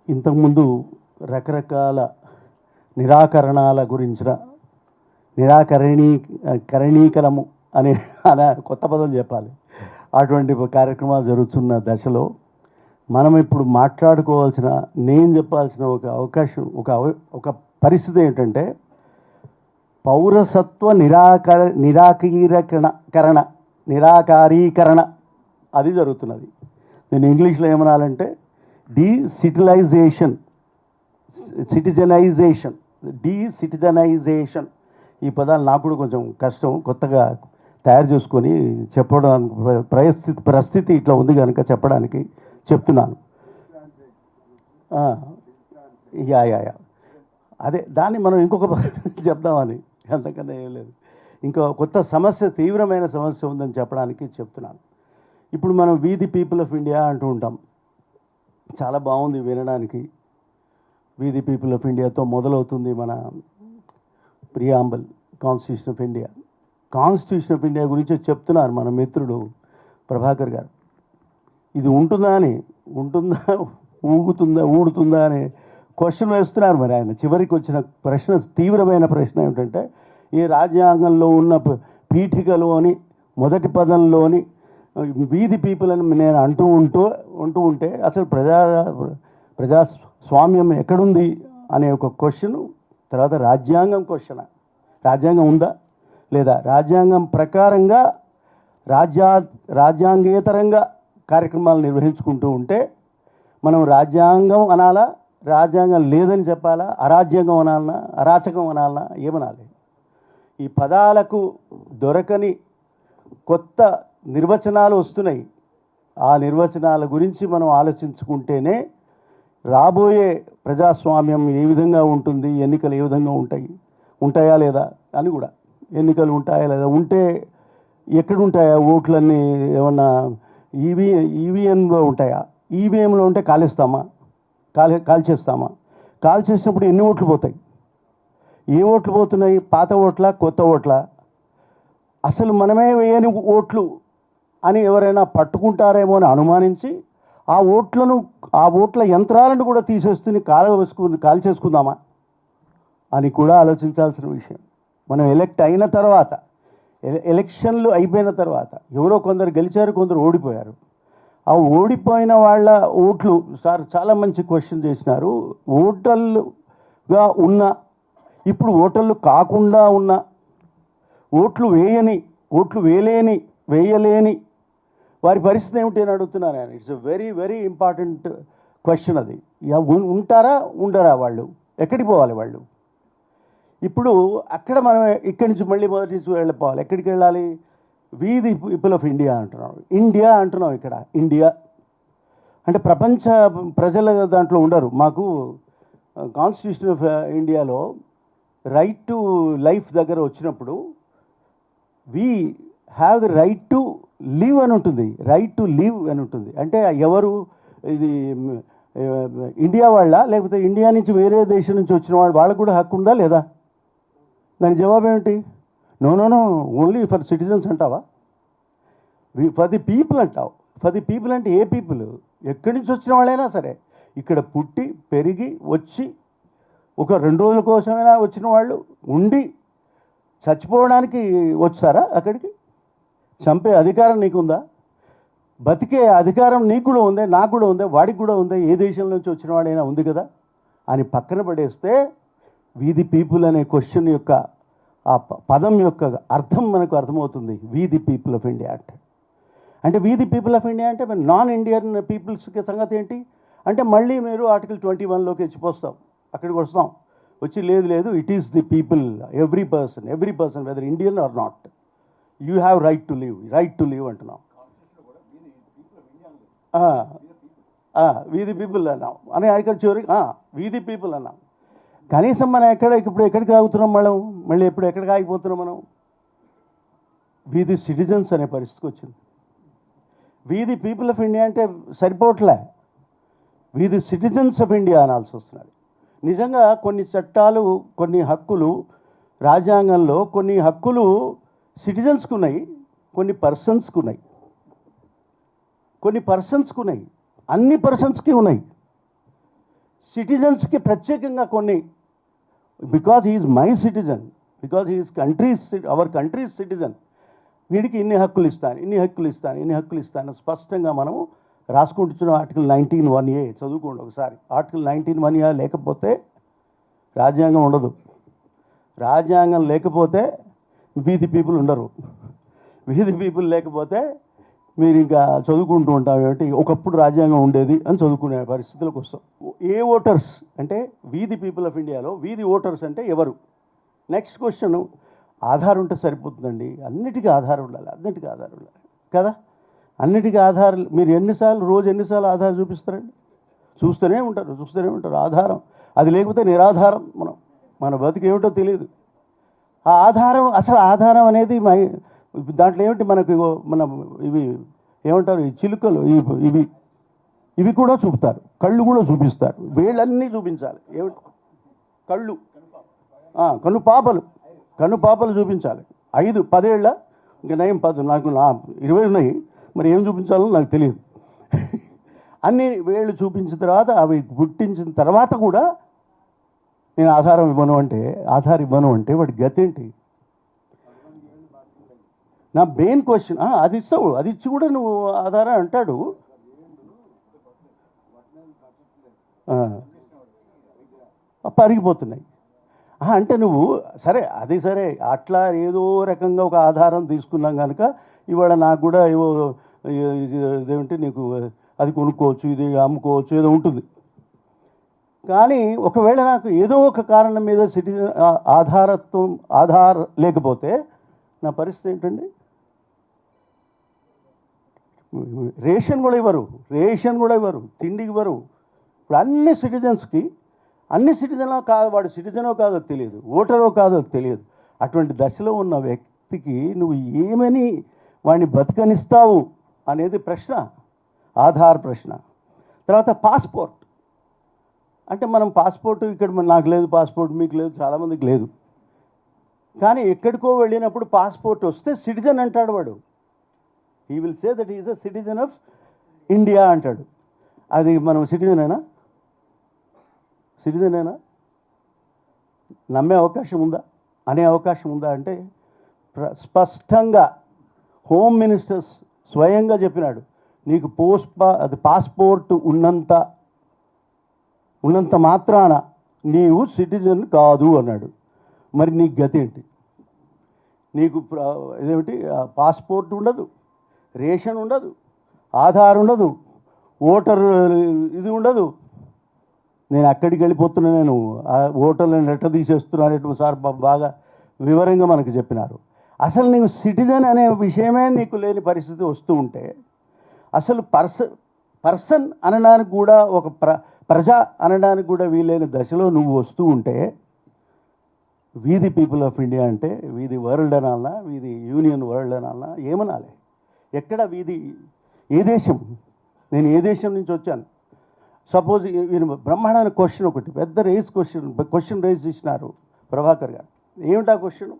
ఇంతకుముందు రకరకాల నిరాకరణాల గురించిన కరణీకరము అనే కొత్త పదం చెప్పాలి. అటువంటి కార్యక్రమాలు జరుగుతున్న దశలో మనం ఇప్పుడు మాట్లాడుకోవాల్సిన, నేను చెప్పాల్సిన ఒక అవకాశం, ఒక పరిస్థితి ఏంటంటే పౌరసత్వ నిరాకారీకరణ అది జరుగుతున్నది. నేను ఇంగ్లీష్లో ఏమనాలంటే డీసిటిజనైజేషన్. ఈ పదాలు నాకు కూడా కొంచెం కష్టం, కొత్తగా తయారు చేసుకొని చెప్పడానికి పరిస్థితి ఇట్లా ఉంది కనుక చెప్పడానికి చెప్తున్నాను. యా అదే దాన్ని మనం ఇంకొక చెప్దామని, అంతకన్నా ఏం లేదు. ఇంకో కొత్త సమస్య, తీవ్రమైన సమస్య ఉందని చెప్పడానికి చెప్తున్నాను. ఇప్పుడు మనం వీది పీపుల్ ఆఫ్ ఇండియా అంటూ ఉంటాం. చాలా బాగుంది వినడానికి. వీది పీపుల్ ఆఫ్ ఇండియాతో మొదలవుతుంది మన preamble, constitution of India. Constitution of India గురించి చెప్తున్నారు మన మిత్రుడు ప్రభాకర్ గారు. ఇది ఊడుతుందా అనే క్వశ్చన్ వేస్తున్నారు మరి ఆయన. చివరికి వచ్చిన ప్రశ్న, తీవ్రమైన ప్రశ్న ఏమిటంటే, ఈ రాజ్యాంగంలో ఉన్న పీఠికలోని మొదటి పదంలోని వీది పీపుల్ అని నేను అంటూ ఉంటే అసలు ప్రజాస్వామ్యం ఎక్కడుంది అనే ఒక క్వశ్చను. తర్వాత రాజ్యాంగం ఉందా లేదా, రాజ్యాంగం ప్రకారంగా రాజ్యాంగేతరంగా కార్యక్రమాలు నిర్వహించుకుంటూ ఉంటే మనం రాజ్యాంగం అనాలా, రాజ్యాంగం లేదని చెప్పాలా, అరాజ్యాంగం అనాలనా, అరాచకం అనాలనా, ఏమనాలి? ఈ పదాలకు దొరకని కొత్త నిర్వచనాలు వస్తున్నాయి. ఆ నిర్వచనాల గురించి మనం ఆలోచించుకుంటేనే రాబోయే ప్రజాస్వామ్యం ఏ విధంగా ఉంటుంది, ఎన్నికలు ఏ విధంగా ఉంటాయా లేదా అని కూడా, ఎన్నికలు ఉంటాయా లేదా, ఉంటే ఎక్కడుంటాయా ఓట్లన్నీ, ఏమన్నా ఈవీఎంలో ఉంటాయా, ఈవీఎంలో ఉంటే కాల్చేస్తామా, కాల్చేసినప్పుడు ఎన్ని ఓట్లు పోతాయి, ఏ ఓట్లు పోతున్నాయి, పాత ఓట్ల కొత్త ఓట్ల, అసలు మనమే వేయని ఓట్లు అని ఎవరైనా పట్టుకుంటారేమో అని అనుమానించి ఆ ఓట్ల యంత్రాలను కూడా తీసేస్తుని కాల్చేసుకుందామా అని కూడా ఆలోచించాల్సిన విషయం. మనం అయిన తర్వాత, ఎలక్షన్లు అయిపోయిన తర్వాత ఎవరో కొందరు గెలిచారు, కొందరు ఓడిపోయారు. ఆ ఓడిపోయిన వాళ్ళ ఓట్లు, సార్ చాలా మంచి క్వశ్చన్ చేసినారు. ఓటర్లుగా ఉన్న, ఇప్పుడు ఓటర్లు కాకుండా ఉన్న, ఓట్లు వేయలేని వారి పరిస్థితి ఏమిటి అని అడుగుతున్నారు ఆయన. It's very very important question అది. ఉంటారా ఉండరా, వాళ్ళు ఎక్కడికి పోవాలి వాళ్ళు? ఇప్పుడు అక్కడ మనం ఇక్కడి నుంచి మళ్ళీ మొదటి నుంచి వెళ్ళిపోవాలి. ఎక్కడికి వెళ్ళాలి? వీది పీపుల్ ఆఫ్ ఇండియా అంటున్నాం. ఇక్కడ ఇండియా అంటే ప్రపంచ ప్రజల దాంట్లో ఉండరు. మాకు కాన్స్టిట్యూషన్ ఆఫ్ ఇండియాలో రైట్ టు లైఫ్ దగ్గర వచ్చినప్పుడు we have the right to live అని ఉంటుంది. అంటే ఎవరు, ఇది ఇండియా వాళ్ళ, లేకపోతే ఇండియా నుంచి వేరే దేశం నుంచి వచ్చిన వాళ్ళకు కూడా హక్కు ఉందా లేదా? దాని జవాబు ఏమిటి? నో, ఓన్లీ ఫర్ సిటిజన్స్ అంటావా? ఫర్ ది పీపుల్ అంటావు. ఫర్ ది పీపుల్ అంటే ఏ పీపుల్? ఎక్కడి నుంచి వచ్చిన వాళ్ళైనా సరే, ఇక్కడ పుట్టి పెరిగి వచ్చి ఒక 2 రోజుల కోసమైనా వచ్చిన వాళ్ళు ఉండి చచ్చిపోవడానికి వచ్చారా అక్కడికి? చంపే అధికారం నీకుందా? బతికే అధికారం నీకు కూడా ఉందే, నాకు కూడా ఉందే, వాడికి కూడా ఉందే, ఏ దేశం నుంచి వచ్చిన వాడైనా ఉంది కదా అని పక్కన పడేస్తే, వీది పీపుల్ అనే క్వశ్చన్ యొక్క ఆ పదం యొక్క అర్థం మనకు అర్థమవుతుంది. వీది పీపుల్ ఆఫ్ ఇండియా అంటే వీది పీపుల్ ఆఫ్ ఇండియా అంటే నాన్ ఇండియన్ పీపుల్స్కి సంగతి ఏంటి అంటే, మళ్ళీ మీరు ఆర్టికల్ 21లోకి వచ్చిపోస్తాం, అక్కడికి వస్తాం. వచ్చి లేదు, it is the people, every person weather Indian or not, you have right to live అంటున్నాం. వీది పీపుల్ అన్నాం అని ఇక్కడ చివరికి వీది పీపుల్ అన్నాం. కనీసం మనం ఇప్పుడు ఎక్కడికి ఆగుతున్నాం, మళ్ళీ ఎక్కడికి ఆగిపోతున్నాం మనం? వీది సిటిజన్స్ అనే పరిస్థితికి వచ్చింది. వీది పీపుల్ ఆఫ్ ఇండియా అంటే సరిపోవట్లే, వీది సిటిజన్స్ ఆఫ్ ఇండియా అనాల్సి వస్తున్నది. నిజంగా కొన్ని చట్టాలు, కొన్ని హక్కులు, రాజ్యాంగంలో కొన్ని హక్కులు సిటిజన్స్కి ఉన్నాయి, కొన్ని పర్సన్స్కి ఉన్నాయి, అన్ని పర్సన్స్కి ఉన్నాయి. సిటిజన్స్కి ప్రత్యేకంగా కొన్ని, because he is my citizen, because he is our country's citizen, వీడికి ఇన్ని హక్కులు ఇస్తాను, ఇన్ని హక్కులు ఇస్తాను, ఇన్ని హక్కులు ఇస్తాను స్పష్టంగా మనము రాసుకుంటున్నాం. ఆర్టికల్ 19(1)A చదువుకోండి ఒకసారి. ఆర్టికల్ 19(1)A లేకపోతే రాజ్యాంగం ఉండదు. రాజ్యాంగం లేకపోతే వీధి పీపుల్ ఉండరు. వీధి పీపుల్ లేకపోతే మీరు ఇంకా చదువుకుంటూ ఉంటాం ఏమిటి, ఒకప్పుడు రాజ్యాంగం ఉండేది అని చదువుకునే పరిస్థితులకు వస్తాం. ఏ ఓటర్స్ అంటే వీధి పీపుల్ ఆఫ్ ఇండియాలో వీధి ఓటర్స్ అంటే ఎవరు? నెక్స్ట్ క్వశ్చన్, ఆధార్ ఉంటే సరిపోతుందండి? అన్నిటికీ ఆధార్ ఉండాలి, అన్నిటికీ ఆధార్ ఉండాలి కదా. అన్నిటికీ ఆధార్, మీరు రోజు ఎన్నిసార్లు ఆధార్ చూపిస్తారండి? చూస్తూనే ఉంటారు. ఆధారం అది లేకపోతే నిరాధారం. మన బతుకు ఏమిటో తెలియదు. ఆ ఆధారం, అసలు ఆధారం అనేది దాంట్లో ఏమిటి మనకు, ఇవి ఏమంటారు, ఈ చిలుకలు, ఇవి కూడా చూపుతారు, కళ్ళు కూడా చూపిస్తారు, వేళ్ళన్నీ చూపించాలి. ఏమిటి? కళ్ళు, కన్ను పాపలు చూపించాలి. 5-10 ఏళ్ళ ఇంకా నయం, నాకు 20 ఉన్నాయి, మరి ఏం చూపించాలో నాకు తెలియదు. అన్ని వేళ్ళు చూపించిన తర్వాత, అవి గుర్తించిన తర్వాత కూడా నేను ఆధార్ ఇవ్వను అంటే వాడి గతి ఏంటి? నా మెయిన్ క్వశ్చన్, అది ఇస్తావు, అది ఇచ్చి కూడా నువ్వు ఆధారం అంటాడు. పరిగిపోతున్నాయి అంటే నువ్వు సరే, అది సరే, అట్లా ఏదో రకంగా ఒక ఆధారం తీసుకున్నాం కనుక ఇవాళ నాకు కూడా ఏవో ఇదేమిటి, నీకు అది కొనుక్కోవచ్చు, ఇది అమ్ముకోవచ్చు, ఏదో ఉంటుంది. కానీ ఒకవేళ నాకు ఏదో ఒక కారణం మీద ఆధార్ లేకపోతే నా పరిస్థితి ఏంటండి? రేషన్ కూడా ఇవ్వరు, తిండికి ఇవ్వరు. ఇప్పుడు అన్ని సిటిజన్లో కాదు, వాడు సిటిజనో కాదో తెలియదు, ఓటరో కాదో తెలియదు. అటువంటి దశలో ఉన్న వ్యక్తికి నువ్వు ఏమని వాడిని బతకనిస్తావు అనేది ప్రశ్న, ఆధార్ ప్రశ్న. తర్వాత పాస్పోర్ట్ అంటే, మనం పాస్పోర్ట్ ఇక్కడ నాకు లేదు పాస్పోర్ట్, మీకు లేదు, చాలామందికి లేదు. కానీ ఎక్కడికో వెళ్ళినప్పుడు పాస్పోర్ట్ వస్తే సిటిజన్ అంటాడు వాడు. He will say that is a citizen of India అంటాడు. అది మనం సిటిజనేనా? నమ్మే అవకాశం ఉందా, అనే అవకాశం ఉందా అంటే స్పష్టంగా హోమ్ మినిస్టర్ స్వయంగా చెప్పినాడు, నీకు పాస్పోర్ట్ ఉన్నంత మాత్రాన నీవు సిటిజన్ కాదు అన్నాడు. మరి నీకు గతి ఏంటి? నీకు ఇదేమిటి, పాస్పోర్ట్ ఉండదు, రేషన్ ఉండదు, ఆధార్ ఉండదు, ఓటర్ ఇది ఉండదు. నేను అక్కడికి వెళ్ళిపోతున్నా, నేను ఆ ఓటర్లను ఎట్లా తీసేస్తున్నాను సార్ బాగా వివరంగా మనకు చెప్పినారు. అసలు నీకు సిటిజన్ అనే విషయమే నీకు లేని పరిస్థితి వస్తూ ఉంటే, అసలు పర్సన్ అనడానికి కూడా, ఒక ప్రజ అనడానికి కూడా వీలైన దశలో నువ్వు వస్తూ ఉంటే, వీధి పీపుల్ ఆఫ్ ఇండియా అంటే వీధి వరల్డ్ అనాలన్నా, వీధి యూనియన్ వరల్డ్ అనాలన్నా, ఏమనాలి? ఎక్కడ వీధి? ఏ దేశం? నేను ఏ దేశం నుంచి వచ్చాను? సపోజ్ ఈయన బ్రహ్మాండమైన క్వశ్చన్, ఒకటి పెద్ద క్వశ్చన్ రేజ్ చేసినారు ప్రభాకర్ గారు. ఏమిటా క్వశ్చన్?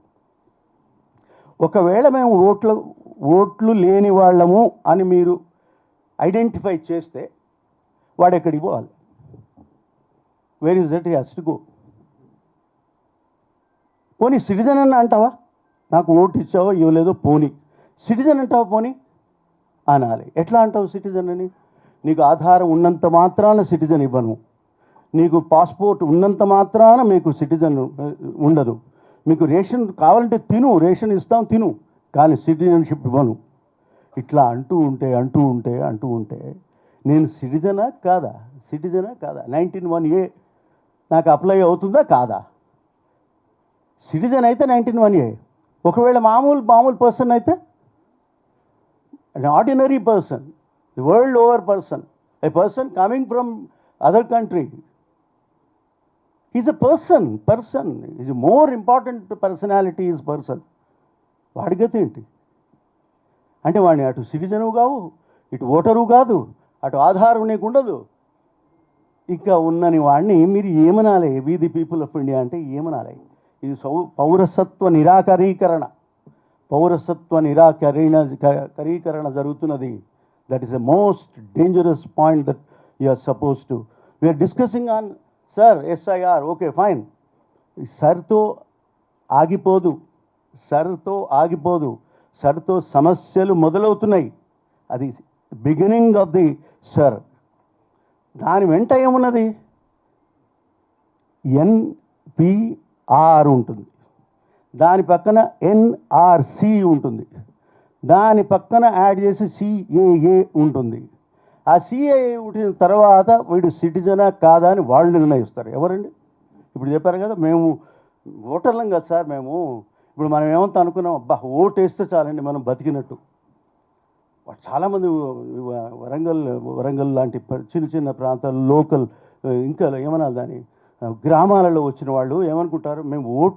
ఒకవేళ మేము ఓట్లు లేని వాళ్ళము అని మీరు ఐడెంటిఫై చేస్తే వాడు ఎక్కడికి పోవాలి? Where is that he has to go? పోనీ సిటిజన్ అన్న అంటావా? నాకు ఓటు ఇచ్చావో ఇవ్వలేదో పోనీ, సిటిజన్ అంటావా? పోనీ అనాలి. ఎట్లా అంటావు సిటిజన్ అని? నీకు ఆధారం ఉన్నంత మాత్రాన సిటిజన్ ఇవ్వను, నీకు పాస్పోర్ట్ ఉన్నంత మాత్రాన మీకు సిటిజన్ ఉండదు, మీకు రేషన్ కావాలంటే రేషన్ ఇస్తాం తిను, కానీ సిటిజన్షిప్ ఇవ్వను. ఇట్లా అంటూ ఉంటే నేను సిటిజనా కాదా? 19(1)A నాకు అప్లై అవుతుందా కాదా? సిటిజన్ అయితే 19(1)A. ఒకవేళ మామూలు పర్సన్ అయితే, an ordinary person, the world over person, a person coming from other country, he's a person, is a more important personality is person. వాడి గతి ఏంటి? అంటే వాడిని అటు సిటిజను కావు, ఇటు ఓటరు కాదు, అటు ఆధారం నీకు ఉండదు. ఇక ఉన్నని వాడిని మీరు ఏమనాలి? వీధి పీపుల్ ఆఫ్ ఇండియా అంటే ఏమనాలి? ఇది పౌరసత్వ నిరాకరీకరణ జరుగుతున్నది. That is the most dangerous point that you are suppose to. We are discussing on sir SIR okay fine. సర్తో ఆగిపోదు, సర్తో ఆగిపోదు, సర్తో సమస్యలు మొదలవుతున్నాయి. అది బిగినింగ్ ఆఫ్ ది సర్. దాని వెంట ఏమున్నది, ఎన్పిఆర్ ఉంటుంది, దాని పక్కన ఎన్ఆర్సి ఉంటుంది, దాని పక్కన యాడ్ చేసి సిఏఏ ఉంటుంది. ఆ సిఏఏ ఉంచిన తర్వాత వీడు సిటిజనా కాదా అని వాళ్ళు నిర్ణయిస్తారు. ఎవరండి? ఇప్పుడు చెప్పారు కదా, మేము ఓటర్లం కదా సార్ మేము. ఇప్పుడు మనం ఏమంతా అనుకున్నాం, అబ్బా ఓటు వేస్తే చాలండి మనం బతికినట్టు. చాలామంది వరంగల్ లాంటి చిన్న చిన్న ప్రాంతాలు, లోకల్, ఇంకా ఏమనాలి దాని గ్రామాలలో వచ్చిన వాళ్ళు ఏమనుకుంటారు, మేము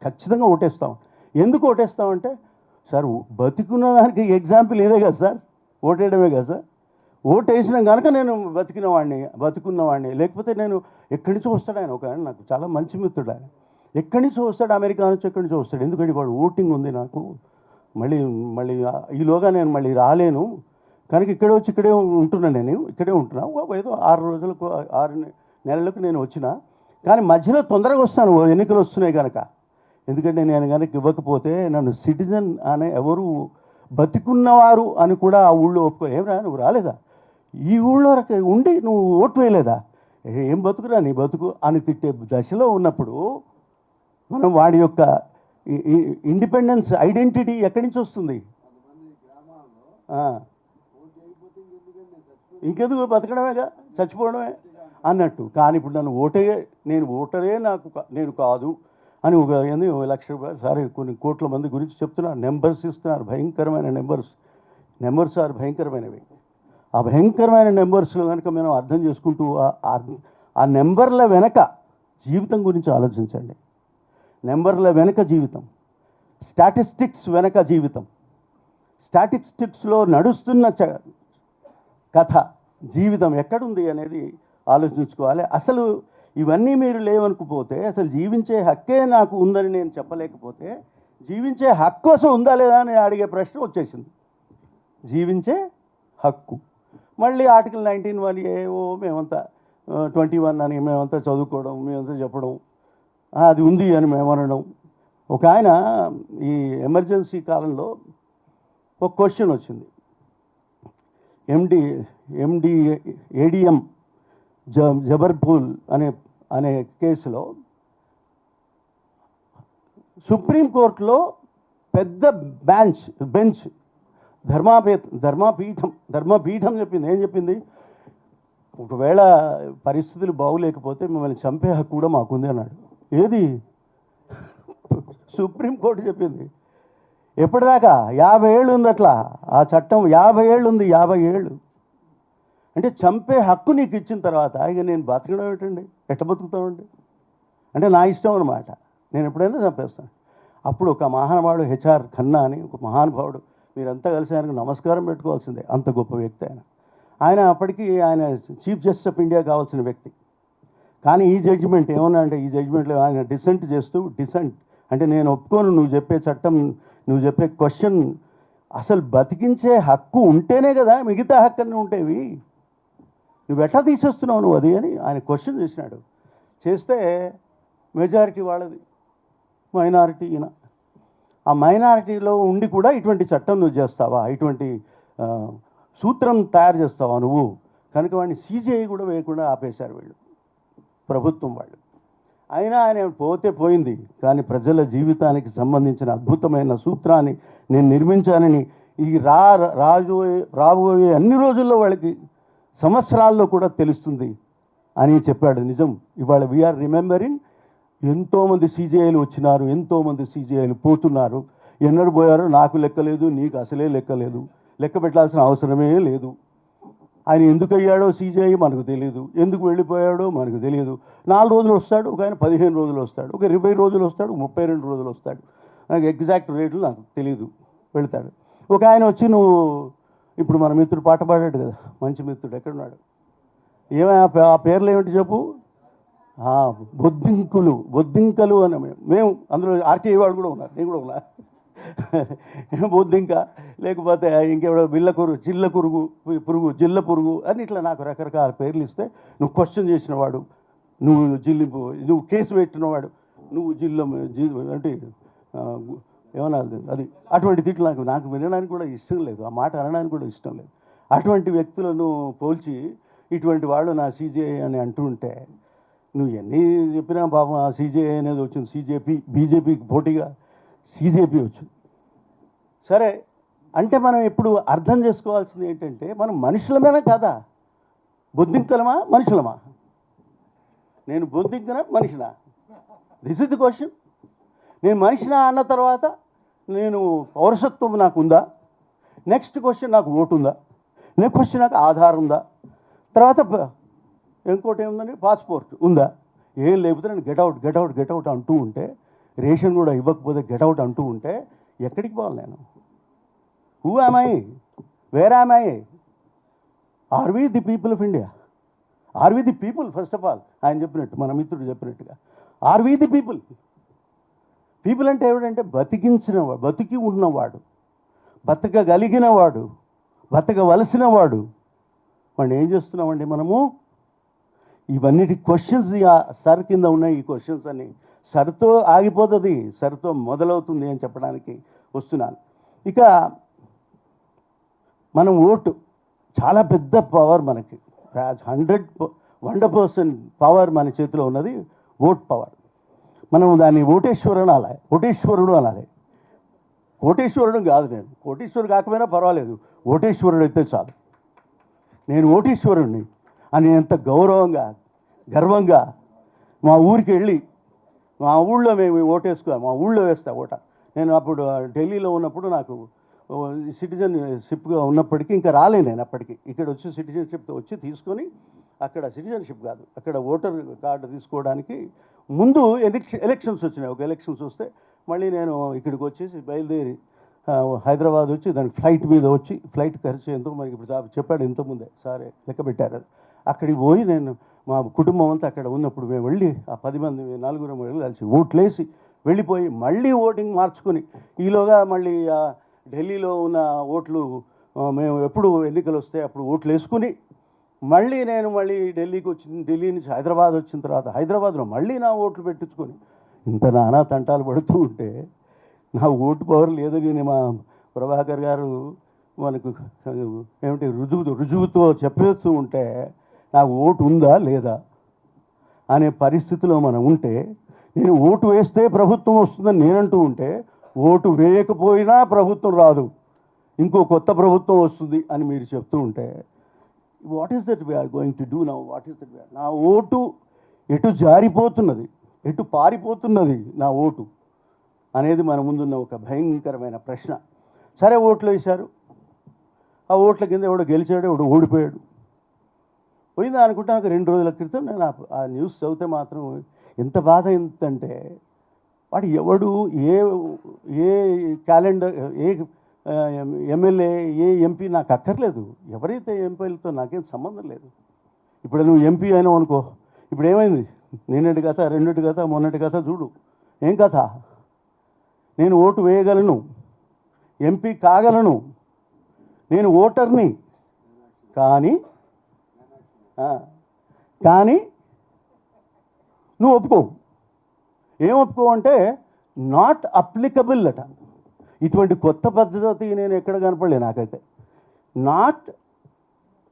ఖచ్చితంగా ఓటేస్తాం. ఎందుకు ఓటేస్తామంటే, సార్ బతికున్న దానికి ఎగ్జాంపుల్ ఇదే కదా సార్, ఓటేయడమే కదా సార్. ఓటు వేసినా కనుక నేను బతుకున్నవాడిని. లేకపోతే నేను ఎక్కడి నుంచో వస్తాడు ఆయన, ఒక ఆయన నాకు చాలా మంచి మిత్రుడు ఆయన. ఎక్కడి నుంచో వస్తాడు, అమెరికా నుంచి ఎక్కడి నుంచో వస్తాడు. ఎందుకంటే వాడు ఓటింగ్ ఉంది నాకు, మళ్ళీ ఈలోగా నేను మళ్ళీ రాలేను కనుక ఇక్కడే ఉంటున్నాను, నేను ఇక్కడే ఉంటున్నా. ఏదో 6 నెలలకు నేను వచ్చిన, కానీ మధ్యలో తొందరగా వస్తాను, ఎన్నికలు వస్తున్నాయి కనుక. ఎందుకంటే నేను కనుక ఇవ్వకపోతే నన్ను సిటిజన్ అనే ఎవరు బతికున్నవారు అని కూడా ఆ ఊళ్ళో ఒప్పుకో. ఏమరా నువ్వు రాలేదా, ఈ ఊళ్ళో ఉండి నువ్వు ఓటు వేయలేదా, ఏం బతుకురా నీ బతుకు అని తిట్టే దశలో ఉన్నప్పుడు మనం వాడి యొక్క ఇండిపెండెన్స్ ఐడెంటిటీ ఎక్కడి నుంచి వస్తుంది? ఇంకెందుకు బతకడమేగా, చచ్చిపోవడమే అన్నట్టు. కానీ ఇప్పుడు నేను ఓటరే నేను కాదు అని ఒక 1,00,000 రూపాయలు సరే కొన్ని కోట్ల మంది గురించి చెప్తున్నారు, నెంబర్స్ ఇస్తున్నారు, భయంకరమైన నెంబర్స్ ఆర్ భయంకరమైనవి. ఆ భయంకరమైన నెంబర్స్లో కనుక మనం అర్థం చేసుకుంటూ ఆ నెంబర్ల వెనక జీవితం గురించి ఆలోచించండి. నెంబర్ల వెనక జీవితం, స్టాటిస్టిక్స్ వెనక జీవితం, స్టాటిస్టిక్స్లో నడుస్తున్న కథ జీవితం ఎక్కడుంది అనేది ఆలోచించుకోవాలి. అసలు ఇవన్నీ మీరు లేవనుకుపోతే, అసలు జీవించే హక్కే నాకు ఉందని నేను చెప్పలేకపోతే, జీవించే హక్కు కోసం ఉందా లేదా అని అడిగే ప్రశ్న వచ్చేసింది. జీవించే హక్కు మళ్ళీ ఆర్టికల్ 19 ఏవో మేమంతా 21 అని మేమంతా చదువుకోవడం, మేమంతా చెప్పడం, అది ఉంది అని మేము అనడం. ఒక ఆయన ఈ ఎమర్జెన్సీ కాలంలో ఒక క్వశ్చన్ వచ్చింది. ఏడిఎం జబర్పూల్ అనే కేసులో సుప్రీంకోర్టులో పెద్ద బెంచ్ ధర్మపీఠం చెప్పింది. ఏం చెప్పింది? ఒకవేళ పరిస్థితులు బాగులేకపోతే మిమ్మల్ని చంపే హక్కు కూడా మాకుంది అన్నాడు. ఏది? సుప్రీంకోర్టు చెప్పింది. ఎప్పటిదాకా? 50 ఏళ్ళు ఉంది అట్లా ఆ చట్టం, 50 ఏళ్ళు ఉంది. 50 ఏళ్ళు అంటే చంపే హక్కు నీకు ఇచ్చిన తర్వాత ఇక నేను బతకడం ఏమిటండి, ఎట్ట బతుకుతామండి? అంటే నా ఇష్టం అన్నమాట, నేను ఎప్పుడైనా చంపేస్తాను. అప్పుడు ఒక మహానుభావుడు హెచ్ఆర్ ఖన్నా అని ఒక మహానుభావుడు, మీరంతా కలిసి ఆయనకు నమస్కారం పెట్టుకోవాల్సిందే, అంత గొప్ప వ్యక్తి ఆయన అప్పటికి ఆయన చీఫ్ జస్టిస్ ఆఫ్ ఇండియా కావాల్సిన వ్యక్తి. కానీ ఈ జడ్జిమెంట్ ఏమన్నా అంటే, ఈ జడ్జిమెంట్లో ఆయన డిసెంట్ అంటే నేను ఒప్పుకోను, నువ్వు చెప్పే చట్టం, నువ్వు చెప్పే క్వశ్చన్ అసలు బతికించే హక్కు ఉంటేనే కదా మిగతా హక్కు అన్నీ ఉండేవి, నువ్వు ఎట్లా తీసేస్తున్నావు నువ్వు అది అని ఆయన క్వశ్చన్ చేసినాడు. చేస్తే మెజారిటీ వాళ్ళది, మైనారిటీ ఈయన. ఆ మైనారిటీలో ఉండి కూడా ఇటువంటి చట్టం నువ్వు చేస్తావా, ఇటువంటి సూత్రం తయారు చేస్తావా నువ్వు? కనుక వాడిని సీజీఐ కూడా వేయకుండా ఆపేశారు వీళ్ళు, ప్రభుత్వం వాళ్ళు. అయినా ఆయన పోతే పోయింది, కానీ ప్రజల జీవితానికి సంబంధించిన అద్భుతమైన సూత్రాన్ని నేను నిర్మించానని ఈ రాబోయే అన్ని రోజుల్లో వాళ్ళకి సంవత్సరాల్లో కూడా తెలుస్తుంది అని చెప్పాడు. నిజం. ఇవాళ వీఆర్ రిమెంబరింగ్, ఎంతోమంది సీజేఐలు వచ్చినారు, ఎంతోమంది సీజేఐలు పోతున్నారు. ఎన్నడు పోయారో నాకు లెక్కలేదు, నీకు అసలే లెక్కలేదు, లెక్క పెట్టాల్సిన అవసరమే లేదు. ఆయన ఎందుకు అయ్యాడో సీజేఐ మనకు తెలియదు, ఎందుకు వెళ్ళిపోయాడో మనకు తెలియదు. 4 రోజులు వస్తాడు, ఒక ఆయన 15 రోజులు వస్తాడు, ఒక 20 రోజులు వస్తాడు, 32 రోజులు వస్తాడు, నాకు ఎగ్జాక్ట్ రేట్లు నాకు తెలియదు, వెళతాడు. ఒక ఆయన వచ్చి, నువ్వు ఇప్పుడు మన మిత్రుడు పాట పాడాడు కదా, మంచి మిత్రుడు, ఎక్కడున్నాడు? ఏమైనా ఆ పేర్లు ఏమిటి చెప్పు? బొద్దింకలు అని మేము అందులో ఆర్టీఐ వాళ్ళు కూడా ఉన్నారు, నేను కూడా ఉన్నా. బొద్దింక, లేకపోతే ఇంకెవడో జిల్ల పురుగు అని ఇట్లా నాకు రకరకాల పేర్లు ఇస్తే, నువ్వు క్వశ్చన్ చేసిన వాడు, నువ్వు జిల్లింపు, నువ్వు కేసు పెట్టినవాడు, నువ్వు అంటే ఏమన్నా అది అటువంటి తిట్లు నాకు వినడానికి కూడా ఇష్టం లేదు, ఆ మాట అనడానికి కూడా ఇష్టం లేదు. అటువంటి వ్యక్తులను పోల్చి ఇటువంటి వాళ్ళు నా సీజేఐ అని అంటూ ఉంటే నువ్వు ఎన్ని చెప్పినా పాపం ఆ సీజేఐ అనేది వచ్చింది, బీజేపీకి పోటీగా సీజేపీ వచ్చింది. సరే, అంటే మనం ఇప్పుడు అర్థం చేసుకోవాల్సింది ఏంటంటే మనం మనుషులమేనా కాదా, బొద్దింకలమా మనుషులమా? నేను బొద్దింకనా మనిషినా? This is the question. నేను మనిషినా అన్న తర్వాత నేను పౌరసత్వం నాకు ఉందా? నెక్స్ట్ క్వశ్చన్ నాకు ఓటు ఉందా? నెక్స్ట్ క్వశ్చన్ నాకు ఆధార్ ఉందా? తర్వాత ఇంకోటి ఏముందని పాస్పోర్ట్ ఉందా? ఏం లేకపోతే నేను గెట్అవుట్ అంటూ ఉంటే, రేషన్ కూడా ఇవ్వకపోతే గెట్అవుట్ అంటూ ఉంటే ఎక్కడికి పోవాలి నేను? Who am I? Where am I? Are we the people of India? Are we the people? First of all ఆయన చెప్పినట్టు, మన మిత్రుడు చెప్పినట్టుగా, are we the people? People అంటే ఏమిటంటే బతికించినవాడు, బతికి ఉన్నవాడు, బతకగలిగినవాడు, బతకవలసిన వాడు. వాడిని ఏం చేస్తున్నామండి మనము? ఇవన్నిటి క్వశ్చన్స్ సర్ కింద ఉన్నాయి. ఈ క్వశ్చన్స్ అన్ని సర్తో ఆగిపోతుంది, సర్తో మొదలవుతుంది అని చెప్పడానికి వస్తున్నాను. ఇక మనం ఓటు చాలా పెద్ద పవర్ మనకి, 100% పవర్ మన చేతిలో ఉన్నది, ఓట్ పవర్. మనం దాన్ని ఓటేశ్వరుడు అనాలి. కోటేశ్వరుడు కాదు, నేను కోటేశ్వరుడు కాకపోయినా పర్వాలేదు, ఓటేశ్వరుడు అయితే చాలు. నేను ఓటేశ్వరుడిని అని ఎంత గర్వంగా మా ఊరికి వెళ్ళి, మా ఊళ్ళో మేము ఓటేసుకోవాలి, మా ఊళ్ళో వేస్తా ఓట. నేను అప్పుడు ఢిల్లీలో ఉన్నప్పుడు నాకు సిటిజన్షిప్గా ఉన్నప్పటికీ ఇంకా రాలే, నేను అప్పటికి ఇక్కడ వచ్చి సిటిజన్షిప్ వచ్చి తీసుకొని, అక్కడ సిటిజన్షిప్ కాదు, అక్కడ ఓటర్ కార్డు తీసుకోవడానికి ముందు ఎలక్షన్స్ వచ్చినాయి. ఒక ఎలక్షన్స్ వస్తే మళ్ళీ నేను ఇక్కడికి వచ్చేసి బయలుదేరి హైదరాబాద్ వచ్చి దానికి ఫ్లైట్ మీద వచ్చి, ఫ్లైట్ ఖర్చు ఎంతో మనకి ఇప్పుడు చెప్పాడు ఇంతకుముందే, సరే లెక్క పెట్టారు. అక్కడికి పోయి నేను మా కుటుంబం అంతా అక్కడ ఉన్నప్పుడు మేము వెళ్ళి ఆ 10 మంది 4 వెళ్ళి కలిసి ఓట్లేసి వెళ్ళిపోయి మళ్ళీ ఓటింగ్ మార్చుకొని, ఈలోగా మళ్ళీ ఢిల్లీలో ఉన్న ఓట్లు మేము ఎప్పుడు ఎన్నికలు వస్తే అప్పుడు ఓట్లు వేసుకుని మళ్ళీ నేను ఢిల్లీకి ఢిల్లీ నుంచి హైదరాబాద్ వచ్చిన తర్వాత హైదరాబాద్లో మళ్ళీ నా ఓట్లు పెట్టించుకొని ఇంత నానా తంటాలు పడుతూ ఉంటే నా ఓటు పవర్ లేదని మా ప్రభాకర్ గారు మనకు ఏమిటి రుజువుతో చెప్పేస్తూ ఉంటే నాకు ఓటు ఉందా లేదా అనే పరిస్థితిలో మనం ఉంటే, నేను ఓటు వేస్తే ప్రభుత్వం వస్తుందని నేనంటూ ఉంటే, ఓటు వేయకపోయినా ప్రభుత్వం రాదు, ఇంకో కొత్త ప్రభుత్వం వస్తుంది అని మీరు చెప్తూ ఉంటే, what is that we are going to do now? What is that? నా ఓటు ఎటు జారిపోతున్నది, ఎటు పారిపోతున్నది నా ఓటు అనేది మన ముందున్న ఒక భయంకరమైన ప్రశ్న. సరే, ఓట్లు వేశారు, ఆ ఓట్ల కింద ఎవడో గెలిచాడు, ఎవడో ఓడిపోయాడు, పోయిందా అనుకుంటే నాకు 2 రోజుల క్రితం నేను ఆ న్యూస్ చదివితే మాత్రం ఎంత బాధ ఎంతంటే, వాడు ఎవడు ఏ క్యాలెండర్, ఏ ఎమ్మెల్యే, ఏ ఎంపీ నాకు అక్కర్లేదు, ఎవరైతే ఎంపీలతో నాకేం సంబంధం లేదు. ఇప్పుడు నువ్వు ఎంపీ అయినావు అనుకో, ఇప్పుడు ఏమైంది? నిన్నటి కథ, రెండింటి కథ, మొన్నటి కథ చూడు, ఏం కథ? నేను ఓటు వేయగలను, ఎంపీ కాగలను, నేను ఓటర్ని, కానీ నువ్వు ఒప్పుకోవు. ఏం ఒప్పుకోవు అంటే నాట్ అప్లికబుల్ అట. ఇటువంటి కొత్త పద్ధతి నేను ఎక్కడ కనపడలే నాకైతే. నాట్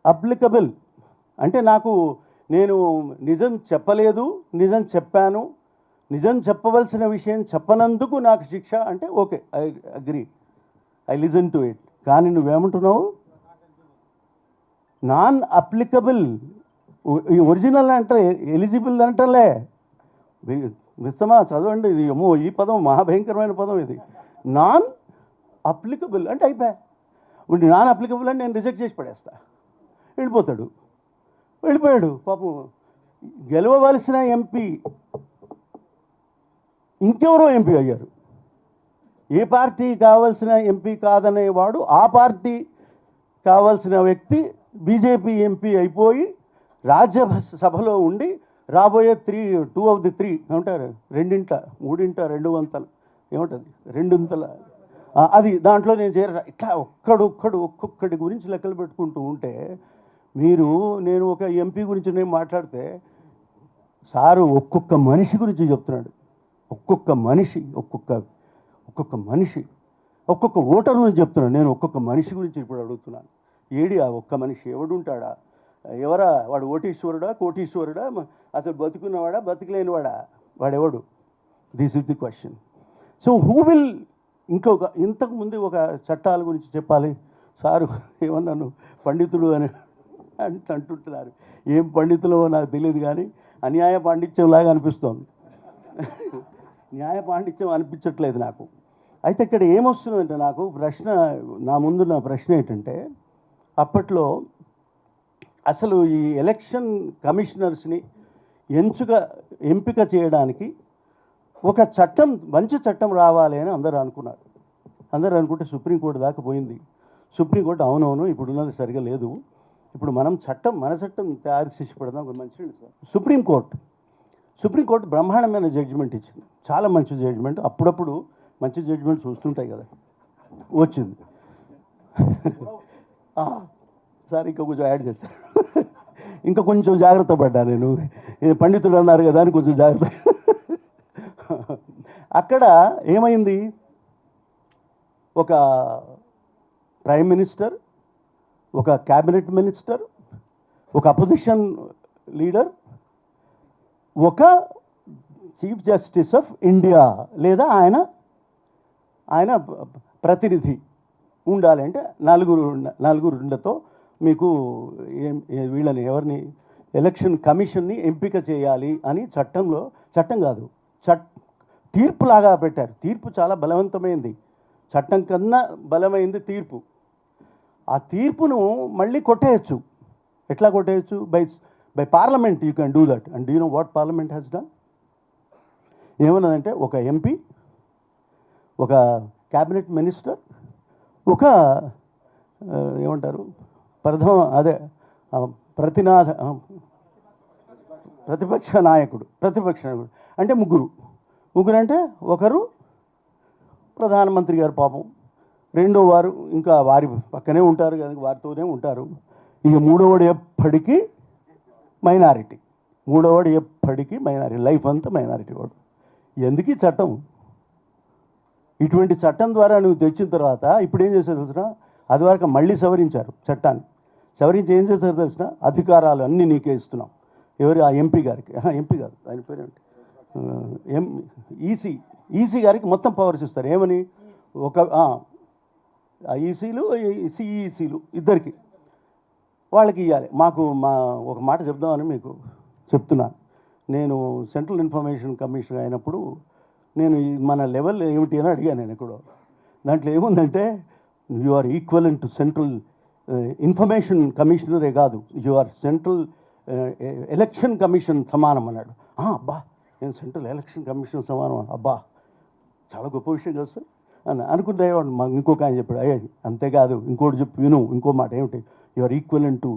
అప్లికబుల్ అంటే నేను నిజం చెప్పలేదు, నిజం చెప్పాను, నిజం చెప్పవలసిన విషయం చెప్పనందుకు నాకు శిక్ష అంటే okay, I agree, I listen to it. కానీ నువ్వేమంటున్నావు? Non applicable. ఒరిజినల్ అంటే ఎలిజిబుల్ అంటలే, మిస్తమా చదవండి, ఇది ఏమో ఈ పదం మహాభయంకరమైన పదం ఇది. నాన్ అప్లికబుల్ అంటే అయిపోయా. ఇప్పుడు నాన్ అప్లికబుల్ అని నేను రిజెక్ట్ చేసి పడేస్తా, వెళ్ళిపోయాడు పాపం. గెలవవలసిన ఎంపీ ఇంకెవరో ఎంపీ అయ్యారు. ఏ పార్టీ కావాల్సిన ఎంపీ కాదనేవాడు ఆ పార్టీ కావాల్సిన వ్యక్తి బీజేపీ ఎంపీ అయిపోయి రాజ్యసభలో ఉండి రాబోయే 2 of the 3 ఏమంటారు, 2 ఏమంటుంది, 2 అది దాంట్లో నేను ఇట్లా ఒక్కొక్కడి గురించి లెక్కలు పెట్టుకుంటూ ఉంటే, నేను ఒక ఎంపీ గురించి నేను మాట్లాడితే సారు ఒక్కొక్క మనిషి గురించి చెప్తున్నాడు. ఒక్కొక్క మనిషి ఒక్కొక్క ఓటర్ గురించి చెప్తున్నాడు. నేను ఒక్కొక్క మనిషి గురించి ఇప్పుడు అడుగుతున్నాను. ఏడి ఆ ఒక్క మనిషి ఎవడుంటాడా? ఎవరా వాడు? ఓటీశ్వరుడా, కోటీశ్వరుడా, అసలు బతుకున్నవాడా, బతుకులేనివాడా? వాడెవడు? This is the question. So who will ఇంతకుముందు ఒక చట్టాల గురించి చెప్పాలి. సారు ఏమన్నాను, పండితుడు అని అంటుంటున్నారు. ఏం పండితులో నాకు తెలియదు, కానీ అన్యాయ పాండిత్యంలాగా అనిపిస్తోంది. న్యాయ పాండిత్యం అనిపించట్లేదు నాకు. అయితే ఇక్కడ ఏమొస్తుందంటే నాకు ప్రశ్న, నా ముందున్న ప్రశ్న ఏంటంటే, అప్పట్లో అసలు ఈ ఎలక్షన్ కమిషనర్స్ని ఎంపిక చేయడానికి ఒక చట్టం, మంచి చట్టం రావాలి అని అందరూ అనుకున్నారు. అందరూ అనుకుంటే సుప్రీంకోర్టు దాకా పోయింది. సుప్రీంకోర్టు అవునవును ఇప్పుడు ఉన్నది సరిగా లేదు, ఇప్పుడు మన చట్టం తయారు చేసి పెడదాం ఒక మంచి. సుప్రీంకోర్టు బ్రహ్మాండమైన జడ్జిమెంట్ ఇచ్చింది, చాలా మంచి జడ్జిమెంట్. అప్పుడప్పుడు మంచి జడ్జిమెంట్ చూస్తుంటాయి కదా, వచ్చింది. సార్ ఇంకా కొంచెం యాడ్ చేశారు, ఇంకా కొంచెం జాగ్రత్త పడ్డా నేను. పండితుడు అన్నారు కదా అని కొంచెం జాగ్రత్త. అక్కడ ఏమైంది, ఒక ప్రైమ్ మినిస్టర్, ఒక క్యాబినెట్ మినిస్టర్, ఒక అపోజిషన్ లీడర్, ఒక చీఫ్ జస్టిస్ ఆఫ్ ఇండియా లేదా ఆయన ప్రతినిధి ఉండాలి. అంటే నలుగురుతో మీకు వీళ్ళని ఎవరిని ఎలక్షన్ కమిషన్ని ఎంపిక చేయాలి అని చట్టం కాదు, తీర్పులాగా పెట్టారు. తీర్పు చాలా బలవంతమైంది, చట్టం కన్నా బలమైంది తీర్పు. ఆ తీర్పును మళ్ళీ కొట్టేయచ్చు. ఎట్లా కొట్టేయచ్చు? By parliament you can do that. And do you know what parliament has done? ఏమన్నదంటే, ఒక ఎంపీ, ఒక క్యాబినెట్ మినిస్టర్, ఒక ఏమంటారు ప్రతిపక్ష నాయకుడు అంటే ముగ్గురు అంటే ఒకరు ప్రధానమంత్రి గారు పాపం, రెండో వారు ఇంకా వారి పక్కనే ఉంటారు కదా, వారితోనే ఉంటారు. ఇక మూడోవాడు ఎప్పటికీ మైనారిటీ, లైఫ్ అంతా మైనారిటీ వాడు. ఎందుకు ఈ చట్టం? ఇటువంటి చట్టం ద్వారా నువ్వు తెచ్చిన తర్వాత ఇప్పుడు ఏం చేశారు తెలిసిన? అది వరకు మళ్ళీ సవరించారు చట్టాన్ని. సవరించి ఏం చేశారు తెలిసిన? అధికారాలు అన్నీ నీకే ఇస్తున్నాం. ఎవరు? ఆ ఎంపీ గారికి. ఎంపీ కాదు, ఆయన పేరేంటి, ఈసీ గారికి మొత్తం పవర్స్ ఇస్తారు. ఏమని? ఈసీలు సిఈసీలు ఇద్దరికి వాళ్ళకి ఇవ్వాలి. ఒక మాట చెప్దామని మీకు చెప్తున్నాను. నేను సెంట్రల్ ఇన్ఫర్మేషన్ కమిషనర్ అయినప్పుడు నేను మన లెవెల్ ఏమిటి అని అడిగాను. నేను ఎక్కడో దాంట్లో ఏముందంటే, you are equivalent to central information కమిషనరే కాదు, you are central election commission సమానం అన్నాడు. అబ్బా, నేను సెంట్రల్ ఎలక్షన్ కమిషన్ సమానం, అబ్బా చాలా గొప్ప విషయం కదా సార్ అని అనుకుంటేవాడు. మాకు ఇంకొక ఆయన చెప్పాడు, అంతేకాదు ఇంకోటి చెప్పు విను, ఇంకో మాట ఏమిటి, you are equivalent to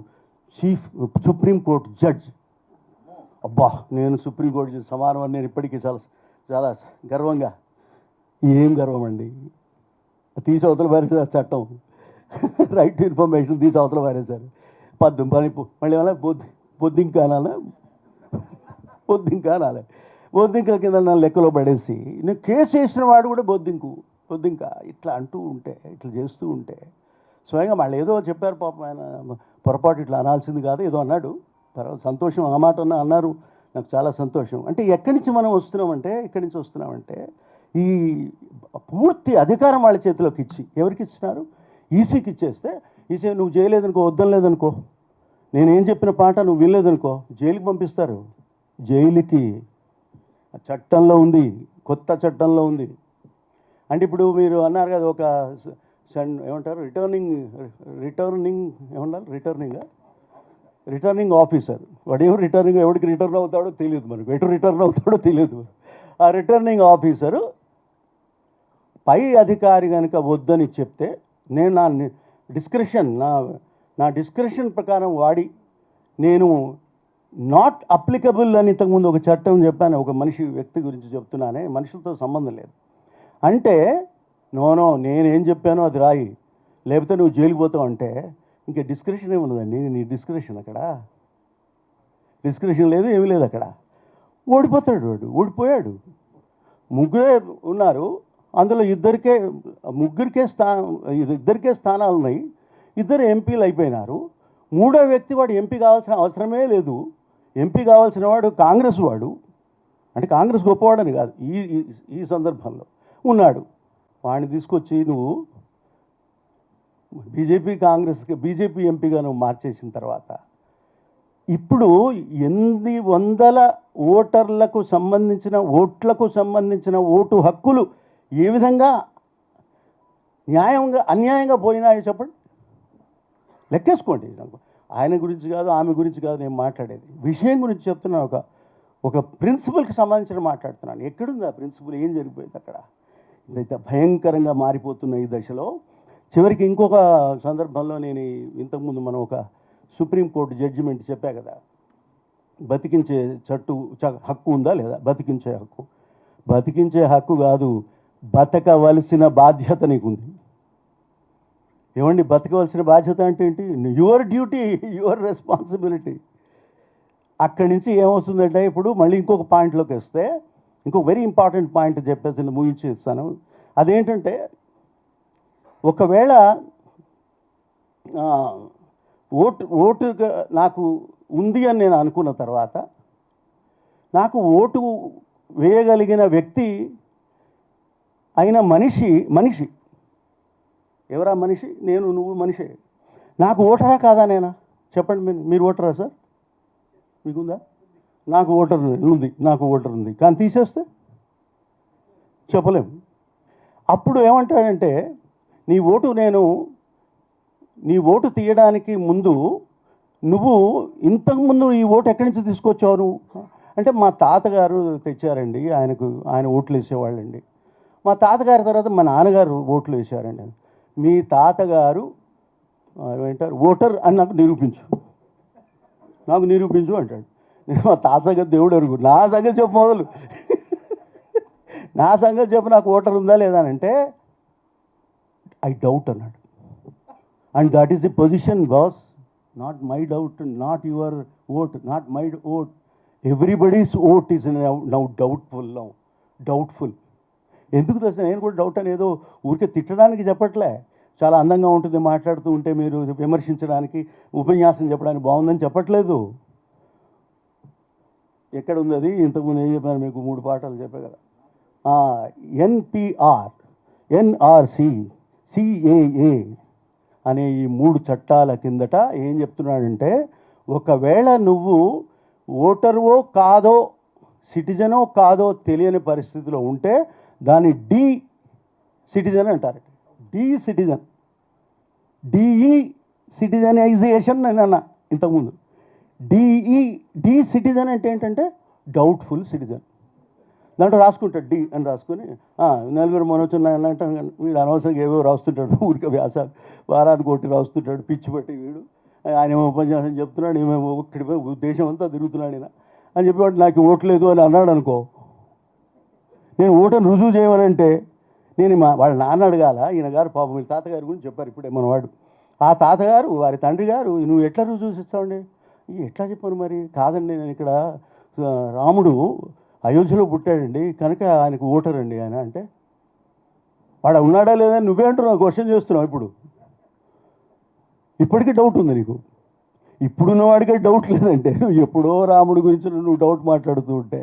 supreme court judge. అబ్బా, నేను సుప్రీంకోర్టు సమానం అని నేను ఇప్పటికీ చాలా చాలా గర్వంగా. ఏం గర్వం అండి, తీసి అవతల పారేసారు చట్టం, రైట్ టు ఇన్ఫర్మేషన్ తీసి అవతల పారేశారు. మళ్ళీ ఏమన్నా బొద్దింక కింద నా లెక్కలో పడేసి నేను కేసు వేసిన వాడు కూడా బొద్దింక ఇట్లా ఇట్లా చేస్తూ ఉంటే స్వయంగా వాళ్ళు ఏదో చెప్పారు పాపం, ఆయన పొరపాటు ఇట్లా అనాల్సింది కాదు ఏదో అన్నాడు. తర్వాత సంతోషం, ఆ మాట అన్నారు, నాకు చాలా సంతోషం. అంటే ఎక్కడి నుంచి మనం వస్తున్నామంటే ఈ పూర్తి అధికారం వాళ్ళ చేతిలోకి ఇచ్చి, ఎవరికి ఇచ్చినారు? ఈసీకి ఇచ్చేస్తే, ఈసీ నువ్వు చేయలేదనుకో, వద్దలేదనుకో, నేనేం చెప్పిన పాట నువ్వు వినలేదనుకో, జైలుకి పంపిస్తారు. జైలుకి చట్టంలో ఉంది, కొత్త చట్టంలో ఉంది. అంటే ఇప్పుడు మీరు అన్నారు కదా, ఒక ఏమంటారు రిటర్నింగ్ ఆఫీసర్. వాడేమో ఎవరికి రిటర్న్ అవుతాడో తెలియదు మనకు, ఎటు రిటర్న్ అవుతాడో తెలియదు. ఆ రిటర్నింగ్ ఆఫీసరు పై అధికారి కనుక వద్దని చెప్తే, నేను నా డిస్క్రిషన్ ప్రకారం వాడి నేను నాట్ అప్లికబుల్ అని ఇంతకుముందు ఒక చట్టం చెప్పాను, ఒక వ్యక్తి గురించి చెప్తున్నానే, మనుషులతో సంబంధం లేదు అంటే, నో నేనేం చెప్పానో అది రాయి, లేకపోతే నువ్వు జైలుకి పోతావు అంటే, ఇంకా డిస్క్రిషన్ ఏమున్నదండి? నీ డిస్క్రిషన్ లేదు, ఏమీ లేదు అక్కడ. ఓడిపోతాడు, వాడు ఓడిపోయాడు. ముగ్గురే ఉన్నారు, అందులో ఇద్దరికే స్థానాలు ఉన్నాయి, ఇద్దరు ఎంపీలు అయిపోయినారు. మూడో వ్యక్తి వాడు ఎంపీ కావాల్సిన అవసరమే లేదు. ఎంపీ కావాల్సిన వాడు కాంగ్రెస్ వాడు, అంటే కాంగ్రెస్ గొప్పవాడని కాదు, ఈ సందర్భంలో ఉన్నాడు. వాడిని తీసుకొచ్చి నువ్వు బీజేపీ ఎంపీగా నువ్వు మార్చేసిన తర్వాత ఇప్పుడు 800 ఓట్లకు సంబంధించిన ఓటు హక్కులు ఏ విధంగా అన్యాయంగా పోయినాయో చెప్పండి, లెక్కేసుకోండి. ఆయన గురించి కాదు, ఆమె గురించి కాదు నేను మాట్లాడేది, విషయం గురించి చెప్తున్నాను. ఒక ప్రిన్సిపల్కి సంబంధించిన మాట్లాడుతున్నాను. ఎక్కడుంది ఆ ప్రిన్సిపల్? ఏం జరిగిపోయింది అక్కడ? ఇదైతే భయంకరంగా మారిపోతున్న ఈ దశలో చివరికి ఇంకొక సందర్భంలో నేను ఇంతకుముందు మనం ఒక సుప్రీంకోర్టు జడ్జిమెంట్ చెప్పా కదా, బతికించే హక్కు ఉందా లేదా? బతికించే హక్కు కాదు, బతకవలసిన బాధ్యత నీకుంది. ఏమండి, బతకవలసిన బాధ్యత అంటే ఏంటి? Your duty, your responsibility. అక్కడి నుంచి ఏమవుతుందంటే ఇప్పుడు మళ్ళీ ఇంకొక పాయింట్లోకి వస్తే, ఇంకొక వెరీ ఇంపార్టెంట్ పాయింట్ చెప్పేసి ముగించి ఇస్తాను. అదేంటంటే, ఒకవేళ ఓటు నాకు ఉంది అని నేను అనుకున్న తర్వాత నాకు ఓటు వేయగలిగిన వ్యక్తి అయిన మనిషి ఎవరా మనిషి? నువ్వు మనిషే. నాకు ఓటరా కాదా? నేనా? చెప్పండి, మీరు ఓటరా సార్? మీకుందా? నాకు ఓటర్ ఉంది, కానీ తీసేస్తే చెప్పలేము. అప్పుడు ఏమంటాడంటే, నీ ఓటు తీయడానికి ముందు నువ్వు ఇంతకుముందు ఈ ఓటు ఎక్కడి నుంచి తీసుకొచ్చావు నువ్వు అంటే, మా తాతగారు తెచ్చారండి, ఆయన ఓట్లు వేసేవాళ్ళండి. మా తాతగారి తర్వాత మా నాన్నగారు ఓట్లు వేశారండి. మీ తాతగారు ఏమంటారు ఓటర్ అని నాకు నిరూపించు అంటాడు. నేను మా తాత సంగతి దేవుడు అరుగు, నా సంగతి చెప్పు మొదలు. నా సంగతి చెప్పు, నాకు ఓటర్ ఉందా లేదా అంటే ఐ డౌట్ అన్నాడు. And that is the position boss, not my doubt, not your vote, not my vote, everybody's vote is now doubtful. ఎందుకు తెలుసు? నేను కూడా డౌట్ అని ఏదో ఊరికే తిట్టడానికి చెప్పట్లే, చాలా అందంగా ఉంటుంది మాట్లాడుతూ ఉంటే మీరు విమర్శించడానికి, ఉపన్యాసం చెప్పడానికి బాగుందని చెప్పట్లేదు. ఎక్కడ ఉంది అది? ఇంతకుముందు ఏం చెప్పాను మీకు? 3 పాఠాలు చెప్పే కదా. ఎన్పిఆర్, ఎన్ఆర్సి, సిఏఏ అనే ఈ 3 చట్టాల కిందట ఏం చెప్తున్నాడంటే, ఒకవేళ నువ్వు ఓటర్వో కాదో, సిటిజనో కాదో తెలియని పరిస్థితిలో ఉంటే దాన్ని డి సిటిజన్ అంటారు. డిఈ సిటిజనైజేషన్ అని అన్నా ఇంతకుముందు. డి సిటిజన్ అంటే ఏంటంటే డౌట్ఫుల్ సిటిజన్. దాంట్లో రాసుకుంటాడు డి అని రాసుకొని, నలుగురు మనొచ్చున్నాయంటే వీడు అనవసరంగా ఏవో రాస్తుంటాడు, ఊరికే వ్యాసాలు వారానికి ఒకటి రాస్తుంటాడు, పిచ్చి పట్టి వీడు. ఆయన ఏమో ఉపన్యాసం చెప్తున్నాడు, ఏమేమో ఒక్కడి దేశం అంతా తిరుగుతున్నాడు ఈయన అని చెప్పేవాడు. నాకు ఓట్లేదు అని అన్నాడు అనుకో, నేను ఓటను రుజువు చేయమనంటే నేను వాళ్ళ నాన్న అడగాల. ఈయన గారు పాపం వీళ్ళ తాతగారి గురించి చెప్పారు ఇప్పుడే మనవాడు. ఆ తాతగారు వారి తండ్రి గారు నువ్వు ఎట్లా రుజువు ఇస్తావండి? ఎట్లా చెప్పాను మరి? కాదండి, నేను ఇక్కడ రాముడు అయోధ్యలో పుట్టాడండి కనుక ఆయనకు ఓటర్ అండి ఆయన అంటే, వాడు ఉన్నాడా లేదా నువ్వే అంటున్నావు, క్వశ్చన్ చేస్తున్నావు. ఇప్పటికీ డౌట్ ఉంది నీకు. ఇప్పుడున్న వాడికే డౌట్ లేదంటే నువ్వు ఎప్పుడో రాముడి గురించి నువ్వు డౌట్ మాట్లాడుతూ ఉంటే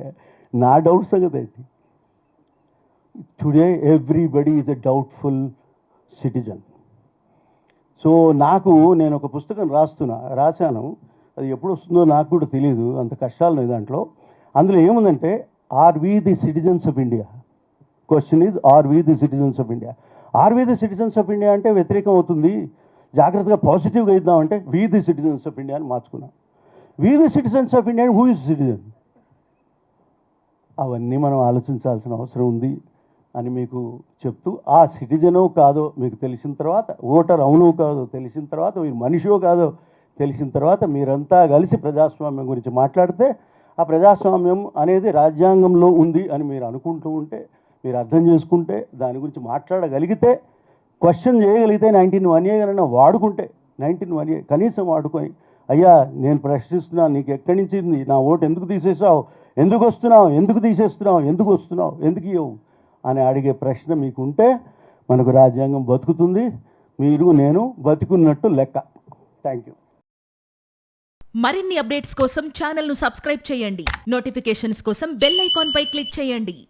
నా డౌట్ సంగతి ఏంటి? Today everybody is a doubtful citizen. So నేను ఒక పుస్తకం రాశాను, అది ఎప్పుడు వస్తుందో నాకు కూడా తెలియదు, అంత కష్టాలు ఉన్నాయి దాంట్లో. అందులో ఏముందంటే, are we the citizens of India? Question is, are we the citizens of India? Are we the citizens of India అంటే వ్యతిరేకం అవుతుంది, జాగ్రత్తగా పాజిటివ్గా ఇద్దామంటే we the citizens of India అని మార్చుకున్నాం. We the citizens of India, who is citizen? అవన్నీ మనం ఆలోచించాల్సిన అవసరం ఉంది అని మీకు చెప్తూ, ఆ సిటిజనో కాదో మీకు తెలిసిన తర్వాత, ఓటర్ అవునో కాదో తెలిసిన తర్వాత, మీరు మనిషో కాదో తెలిసిన తర్వాత, మీరంతా కలిసి ప్రజాస్వామ్యం గురించి మాట్లాడితే, ఆ ప్రజాస్వామ్యం అనేది రాజ్యాంగంలో ఉంది అని మీరు అనుకుంటూ ఉంటే, మీరు అర్థం చేసుకుంటే, దాని గురించి మాట్లాడగలిగితే, క్వశ్చన్ చేయగలిగితే, 1918 వాడుకుంటే, 1918 కనీసం వాడుకొని, అయ్యా నేను ప్రశ్నిస్తున్నా, నీకు ఎక్కడి నుంచి నా ఓటు ఎందుకు తీసేసావు, ఎందుకు వస్తున్నావు, ఎందుకు తీసేస్తున్నావు, ఎందుకు వస్తున్నావు, ఎందుకు ఇవ్వవు అని అడిగే ప్రశ్న మీకుంటే మనకు రాజ్యాంగం బతుకుతుంది, మీరు నేను బతుకున్నట్టు లెక్క. Thank you. మరిన్ని అప్డేట్స్ కోసం ఛానల్ను సబ్స్క్రైబ్ చేయండి. నోటిఫికేషన్స్ కోసం బెల్ ఐకాన్ పై క్లిక్ చేయండి.